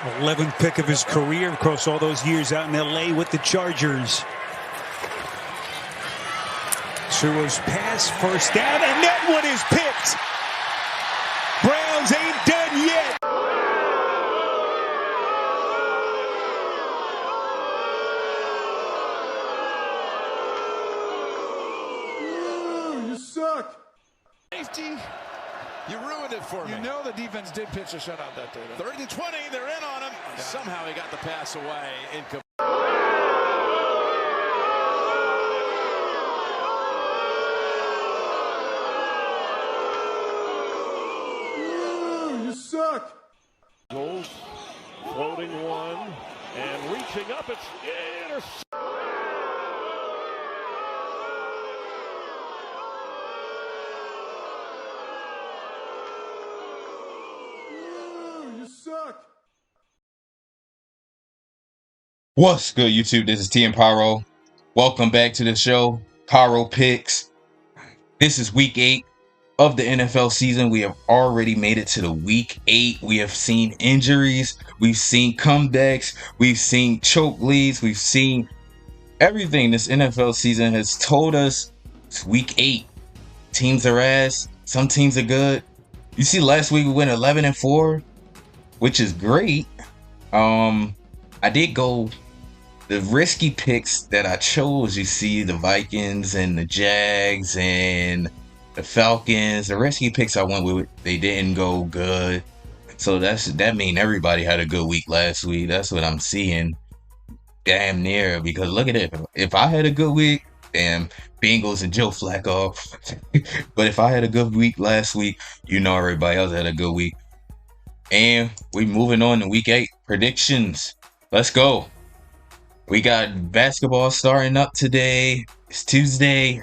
11th pick of his career, of course, all those years out in L.A. with the Chargers. Tua's pass, first down, and that one is picked. Browns ain't done yet. You suck. Safety, you ruined it for me. You know the defense did pitch a shutout that day. 3rd and 20, they're in on him. Yeah. Somehow he got the pass away. You suck. Goals, floating one, and reaching up. It's intercepted. You suck. What's good, YouTube? This is T and Pyro. Welcome back to the show, Pyro Picks. This is week 8 of the NFL season. We have already made it to the week 8. We have seen injuries, we've seen comebacks, we've seen choke leads, we've seen everything. This NFL season has told us it's week 8. Teams are ass, some teams are good. You see, last week we went 11-4, which is great. I did go the risky picks that I chose. You see, the Vikings and the Jags and the Falcons. The risky picks I went with, they didn't go good. So that mean everybody had a good week last week. That's what I'm seeing. Damn near, because look at it. If I had a good week, damn, Bengals and Joe Flacco. But if I had a good week last week, you know everybody else had a good week. And we moving on to week 8 predictions. Let's go. We got basketball starting up today. It's Tuesday,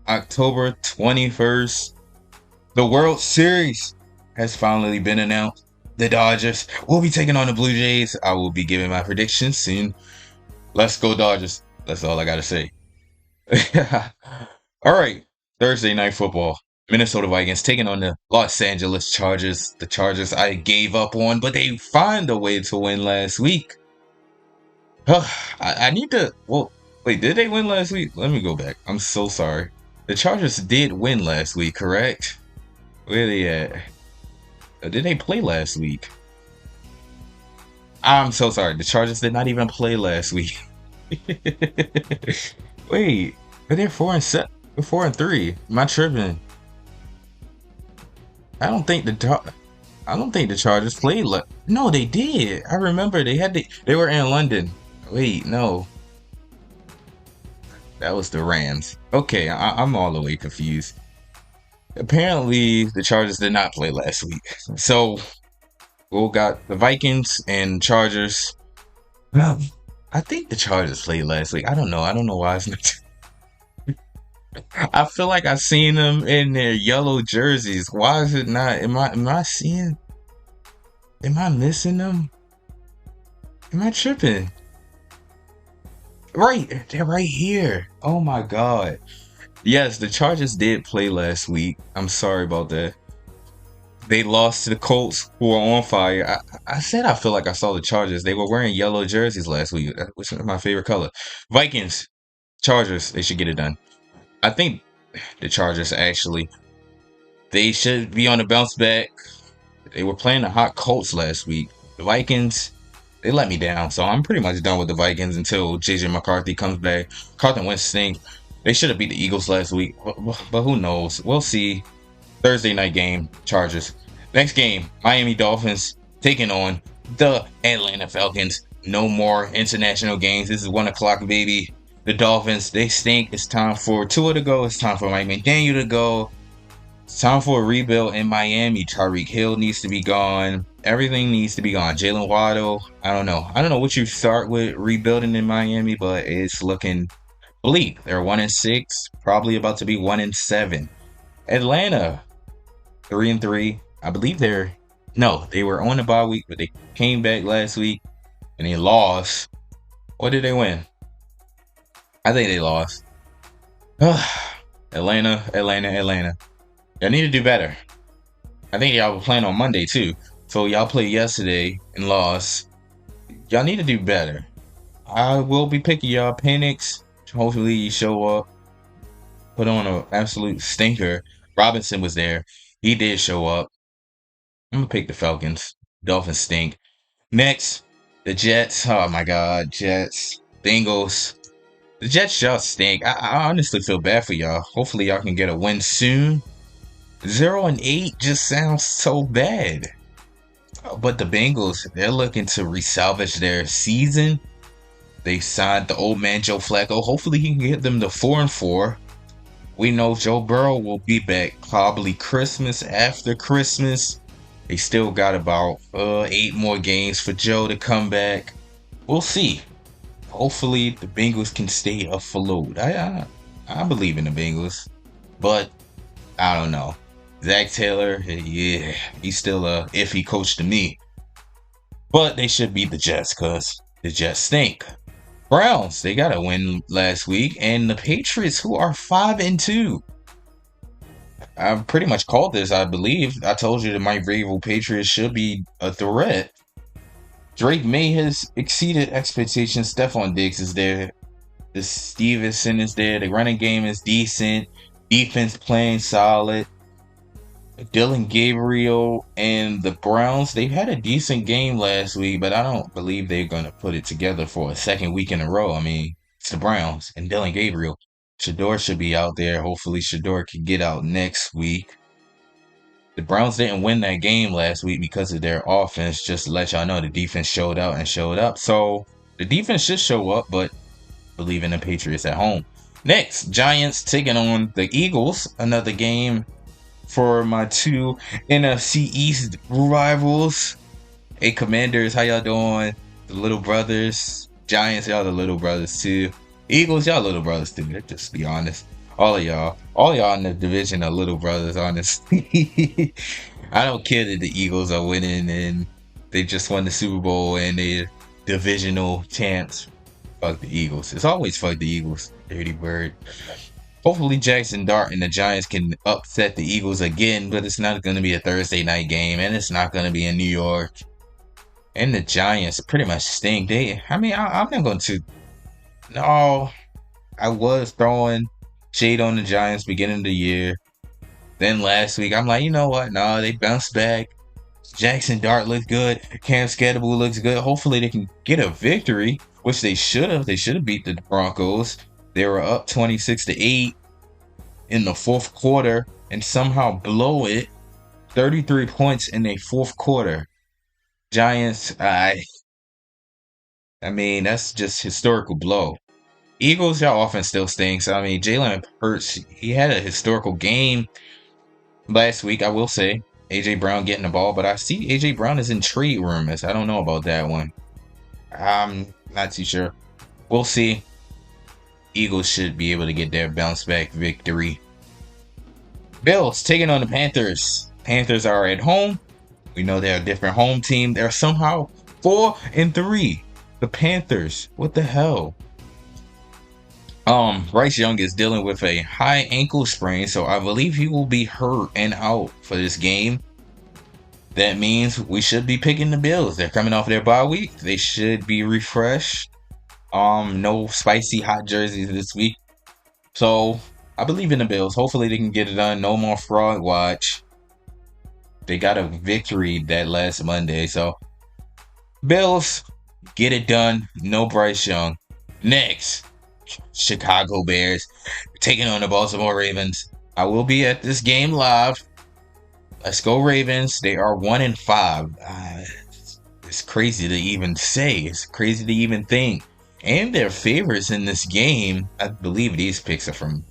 October 21st. The World Series has finally been announced. The Dodgers will be taking on the Blue Jays. I will be giving my predictions soon. Let's go Dodgers. That's all I gotta say. All right, Thursday night football. Minnesota Vikings taking on the Los Angeles Chargers. The Chargers I gave up on, but they find a way to win last week. I need to... Well, wait, did they win last week? Let me go back. I'm so sorry. The Chargers did win last week, correct? Where are they at? Did they play last week? I'm so sorry. The Chargers did not even play last week. Wait, but they're 4-7. They're 4-3. Am I tripping? I don't think the Chargers played. No, they did. I remember they were in London. Wait, no. That was the Rams. Okay, I'm all the way confused. Apparently, the Chargers did not play last week. So, we got the Vikings and Chargers. Well, I think the Chargers played last week. I don't know. I don't know why it's not. I feel like I've seen them in their yellow jerseys. Why is it not? Am I missing them? Am I tripping? Right, they're right here. Oh my God. Yes, the Chargers did play last week. I'm sorry about that. They lost to the Colts, who are on fire. I said I feel like I saw the Chargers. They were wearing yellow jerseys last week, which is my favorite color. Vikings, Chargers, they should get it done. I think the Chargers actually, they should be on the bounce back. They were playing the hot Colts last week. The Vikings, they let me down. So I'm pretty much done with the Vikings until JJ McCarthy comes back. Carson Wentz stink. They should have beat the Eagles last week, but who knows? We'll see. Thursday night game, Chargers. Next game, Miami Dolphins taking on the Atlanta Falcons. No more international games. This is 1 o'clock, baby. The Dolphins, they stink. It's time for Tua to go. It's time for Mike McDaniel to go. It's time for a rebuild in Miami. Tyreek Hill needs to be gone. Everything needs to be gone. Jalen Waddle, I don't know. I don't know what you start with rebuilding in Miami, but it's looking bleak. They're 1-6, probably about to be 1-7. Atlanta, 3-3. I believe they were on the bye week, but they came back last week and they lost. Or did they win? I think they lost. Atlanta. Y'all need to do better. I think y'all were playing on Monday too. So y'all played yesterday and lost. Y'all need to do better. I will be picking y'all. Penix, hopefully you show up. Put on an absolute stinker. Robinson was there. He did show up. I'm going to pick the Falcons. Dolphins stink. Next, the Jets. Oh my God, Jets. Bengals. The Jets just stink. I honestly feel bad for y'all. Hopefully y'all can get a win soon. 0-8 just sounds so bad. But the Bengals, they're looking to resalvage their season. They signed the old man Joe Flacco. Hopefully he can get them to 4-4. We know Joe Burrow will be back probably Christmas, after Christmas. They still got about 8 more games for Joe to come back. We'll see. Hopefully the Bengals can stay afloat. I believe in the Bengals, but I don't know. Zach Taylor, yeah, he's still a iffy coach to me. But they should beat the Jets because the Jets stink. Browns, they got a win last week, and the Patriots, who are 5-2. I pretty much called this, I believe. I told you that my rival Patriots should be a threat. Drake May has exceeded expectations. Stephon Diggs is there. The Stevenson is there. The running game is decent. Defense playing solid. Dylan Gabriel and the Browns, they've had a decent game last week, but I don't believe they're going to put it together for a second week in a row. I mean, it's the Browns and Dylan Gabriel. Shador should be out there. Hopefully Shador can get out next week. The Browns didn't win that game last week because of their offense. Just to let y'all know, the defense showed out and showed up. So the defense should show up, but believe in the Patriots at home. Next, Giants taking on the Eagles. Another game for my 2 NFC East rivals. Hey, Commanders, how y'all doing? The little brothers. Giants, y'all the little brothers too. Eagles, y'all little brothers too. Let's just be honest. All of y'all in the division are little brothers, honestly. I don't care that the Eagles are winning and they just won the Super Bowl and they're divisional champs. Fuck the Eagles. It's always fuck the Eagles. Dirty bird. Hopefully Jackson Dart and the Giants can upset the Eagles again, but it's not going to be a Thursday night game, and it's not going to be in New York. And the Giants pretty much stink. I'm not going to. No, I was throwing shade on the Giants beginning of the year. Then last week, I'm like, you know what? No, they bounced back. Jackson Dart looked good. Cam Scatterbull looks good. Hopefully they can get a victory, which they should have. They should have beat the Broncos. They were up 26-8 in the fourth quarter and somehow blow it. 33 points in the fourth quarter. Giants, I mean, that's just historical blow. Eagles, y'all offense still stinks. I mean, Jalen Hurts, he had a historical game last week, I will say. A.J. Brown getting the ball, but I see A.J. Brown is in trade rumors. I don't know about that one. I'm not too sure. We'll see. Eagles should be able to get their bounce back victory. Bills taking on the Panthers. Panthers are at home. We know they're a different home team. They're somehow 4-3. The Panthers. What the hell? Bryce Young is dealing with a high ankle sprain, so I believe he will be hurt and out for this game. That means we should be picking the Bills. They're coming off their bye week. They should be refreshed. No spicy hot jerseys this week. So I believe in the Bills. Hopefully they can get it done. No more fraud watch. They got a victory that last Monday. So Bills, get it done. No Bryce Young. Next, Chicago Bears taking on the Baltimore Ravens. I will be at this game live. Let's go Ravens. They are 1-5. It's crazy to even say. It's crazy to even think. And their favorites in this game, I believe these picks are from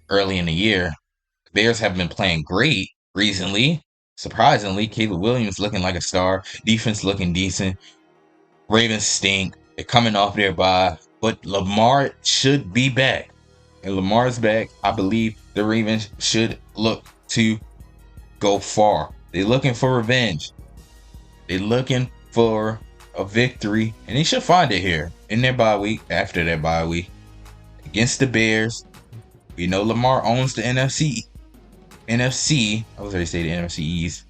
early in the year. Bears have been playing great recently. Surprisingly, Caleb Williams looking like a star. Defense looking decent. Ravens stink. They're coming off their bye. But Lamar should be back. And Lamar's back. I believe the Ravens should look to go far. They're looking for revenge. They're looking for a victory. And they should find it here in their bye week, after their bye week. Against the Bears. We know Lamar owns the NFC. I was ready to say the NFC East.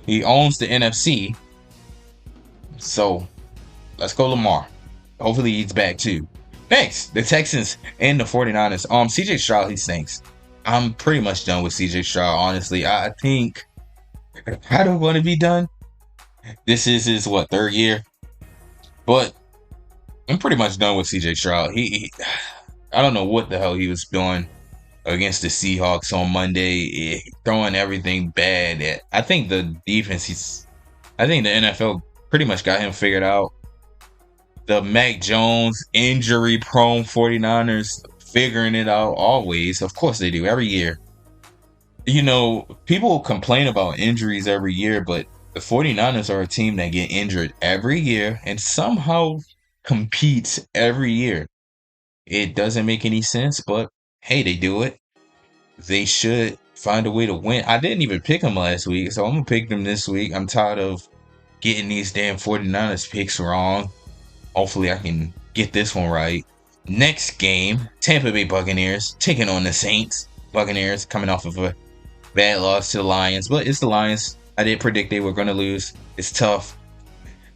He owns the NFC. So let's go Lamar. Hopefully he's back too. Next, the Texans and the 49ers. CJ Stroud, he stinks. I'm pretty much done with CJ Stroud, honestly. I think I don't want to be done. This is his third year. But I'm pretty much done with CJ Stroud. I don't know what the hell he was doing against the Seahawks on Monday, throwing everything bad. I think the defense, I think the NFL pretty much got him figured out. The Mac Jones injury-prone 49ers figuring it out always. Of course they do, every year. You know, people complain about injuries every year, but the 49ers are a team that get injured every year and somehow competes every year. It doesn't make any sense, but hey, they do it. They should find a way to win. I didn't even pick them last week, so I'm going to pick them this week. I'm tired of getting these damn 49ers picks wrong. Hopefully I can get this one right. Next game, Tampa Bay Buccaneers taking on the Saints. Buccaneers coming off of a bad loss to the Lions, but it's the Lions. I did predict they were going to lose. It's tough.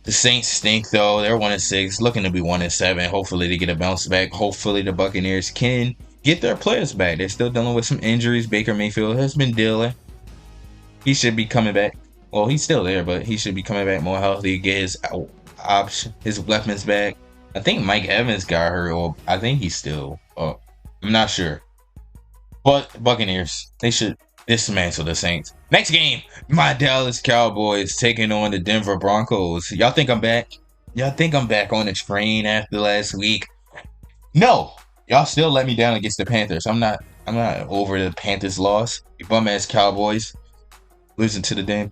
The Saints stink though. They're 1-6, looking to be 1-7. Hopefully they get a bounce back. Hopefully the Buccaneers can get their players back. They're still dealing with some injuries. Baker Mayfield has been dealing. He should be coming back. Well, he's still there, but he should be coming back more healthy. Get his weapons back. I think Mike Evans got hurt, or I think he's still. I'm not sure. But Buccaneers, they should dismantle the Saints. Next game, my Dallas Cowboys taking on the Denver Broncos. Y'all think I'm back? Y'all think I'm back on the train after last week? No, y'all still let me down against the Panthers. I'm not over the Panthers loss. You bum ass Cowboys losing to the damn.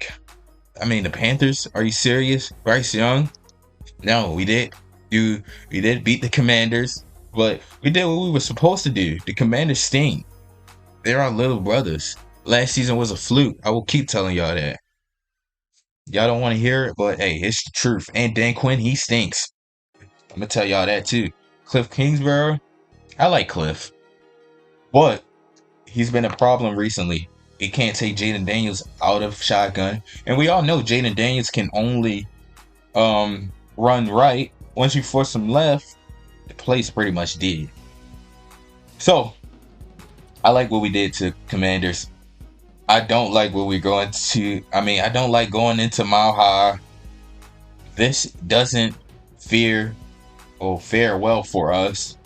The Panthers. Are you serious? Bryce Young? No, we did. We did beat the Commanders, but we did what we were supposed to do. The Commanders stink. They're our little brothers. Last season was a fluke. I will keep telling y'all that. Y'all don't want to hear it, but hey, it's the truth. And Dan Quinn, he stinks. I'm going to tell y'all that too. Cliff Kingsbury, I like Cliff, but he's been a problem recently. He can't take Jaden Daniels out of shotgun. And we all know Jaden Daniels can only run right. Once you force him left, the play's pretty much dead. So, I like what we did to Commanders. I don't like what we're going to. I don't like going into Mile High. This doesn't fare well for us.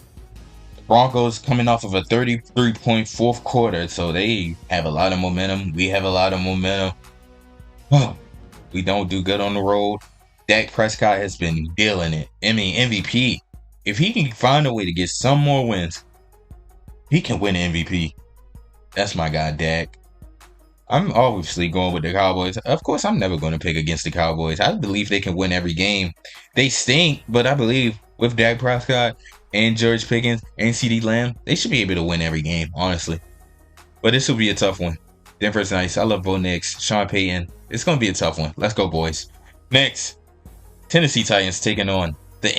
The Broncos coming off of a 33-point fourth quarter, so they have a lot of momentum. We have a lot of momentum. We don't do good on the road. Dak Prescott has been dealing it. MVP. If he can find a way to get some more wins, he can win MVP. That's my guy, Dak. I'm obviously going with the Cowboys. Of course, I'm never going to pick against the Cowboys. I believe they can win every game. They stink, but I believe with Dak Prescott and George Pickens and CeeDee Lamb, they should be able to win every game, honestly. But this will be a tough one. Denver's nice. I love Bo Nix, Sean Payton. It's going to be a tough one. Let's go, boys. Next, Tennessee Titans taking on the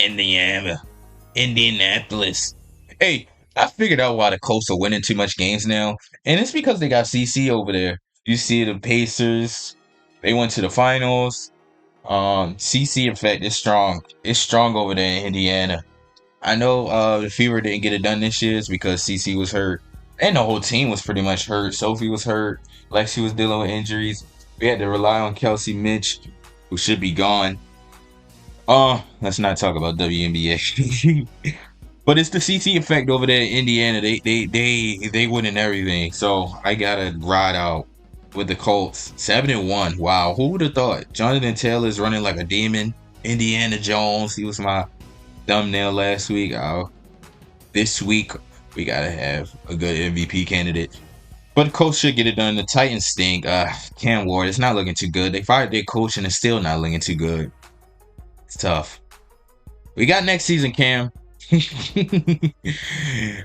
Indianapolis. Hey, I figured out why the Colts are winning too much games now, and it's because they got CC over there. You see the Pacers, they went to the finals. CC effect is strong. It's strong over there in Indiana. I know the Fever didn't get it done this year because CC was hurt, and the whole team was pretty much hurt. Sophie was hurt. Lexi was dealing with injuries. We had to rely on Kelsey Mitch, who should be gone. Let's not talk about WNBA. But it's the CC effect over there in Indiana. They winning everything. So I gotta ride out with the Colts. 7-1. Wow, who would have thought? Jonathan Taylor's running like a demon. Indiana Jones. He was my thumbnail last week. This week we gotta have a good MVP candidate. But the Colts should get it done. The Titans stink. Cam Ward, it's not looking too good. They fired their coach and it's still not looking too good. It's tough. We got next season, Cam.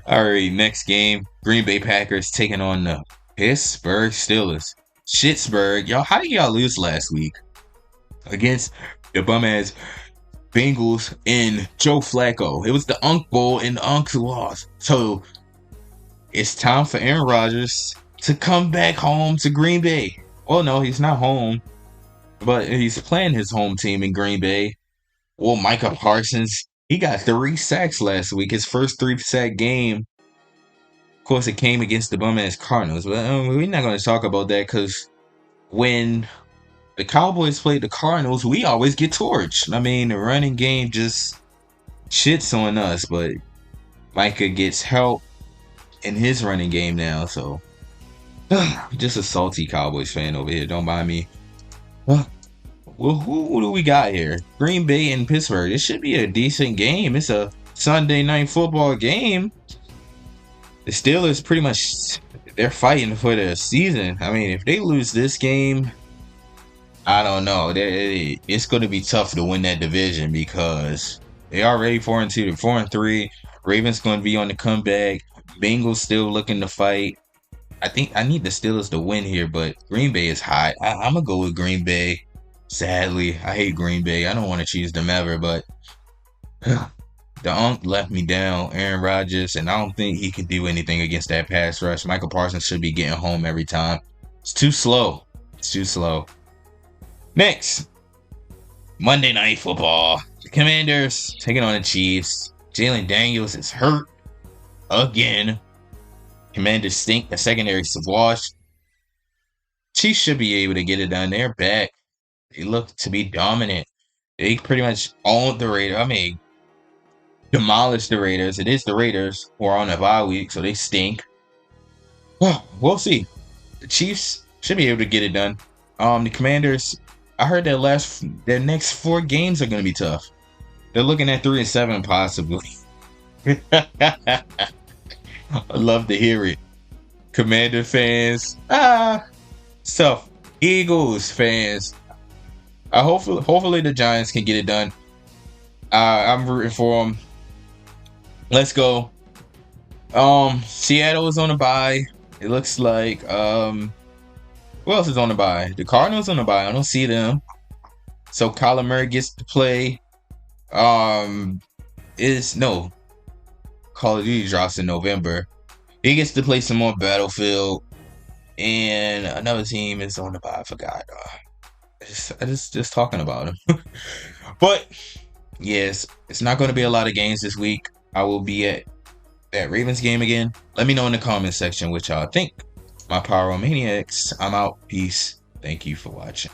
Alright, next game. Green Bay Packers taking on the Pittsburgh Steelers. Shitsburg. Y'all, how did y'all lose last week? Against the bum-ass Bengals and Joe Flacco. It was the Unk Bowl and the Unks lost. So, it's time for Aaron Rodgers to come back home to Green Bay. Well, no, he's not home, but he's playing his home team in Green Bay. Well, Micah Parsons, he got 3 sacks last week. His first 3-sack game. Of course, it came against the bum-ass Cardinals. But we're not going to talk about that because when the Cowboys played the Cardinals, we always get torched. I mean, the running game just shits on us, but Micah gets help in his running game now, so just a salty Cowboys fan over here. Don't mind me. Well, who do we got here? Green Bay and Pittsburgh. This should be a decent game. It's a Sunday night football game. The Steelers pretty much, they're fighting for the season. I mean, if they lose this game, I don't know. It's going to be tough to win that division because they already 4-2. 4-3. Ravens going to be on the comeback. Bengals still looking to fight. I think I need the Steelers to win here, but Green Bay is hot. I'm going to go with Green Bay. Sadly, I hate Green Bay. I don't want to choose them ever, but the Unk left me down, Aaron Rodgers, and I don't think he can do anything against that pass rush. Michael Parsons should be getting home every time. It's too slow. It's too slow. Next, Monday Night Football. The Commanders taking on the Chiefs. Jalen Daniels is hurt again. Commanders stink. The secondary's washed. Chiefs should be able to get it done. They're back. They look to be dominant. They pretty much owned the Raiders. I mean, demolished the Raiders. It is the Raiders who are on a bye week, so they stink. Well, we'll see. The Chiefs should be able to get it done. The Commanders, I heard their next 4 games are going to be tough. They're looking at 3-7 possibly. I'd love to hear it. Commander fans, tough. Eagles fans, hopefully the Giants can get it done. I'm rooting for them. Let's go. Seattle is on a bye. It looks like who else is on the bye? The Cardinals on the bye. I don't see them. So Kyler Murray gets to play. Call of Duty drops in November. He gets to play some more Battlefield. And another team is on the bye. I forgot. I just talking about him. But yes, it's not going to be a lot of games this week. I will be at that Ravens game again. Let me know in the comment section what y'all think. My Pyromaniacs, I'm out. Peace. Thank you for watching.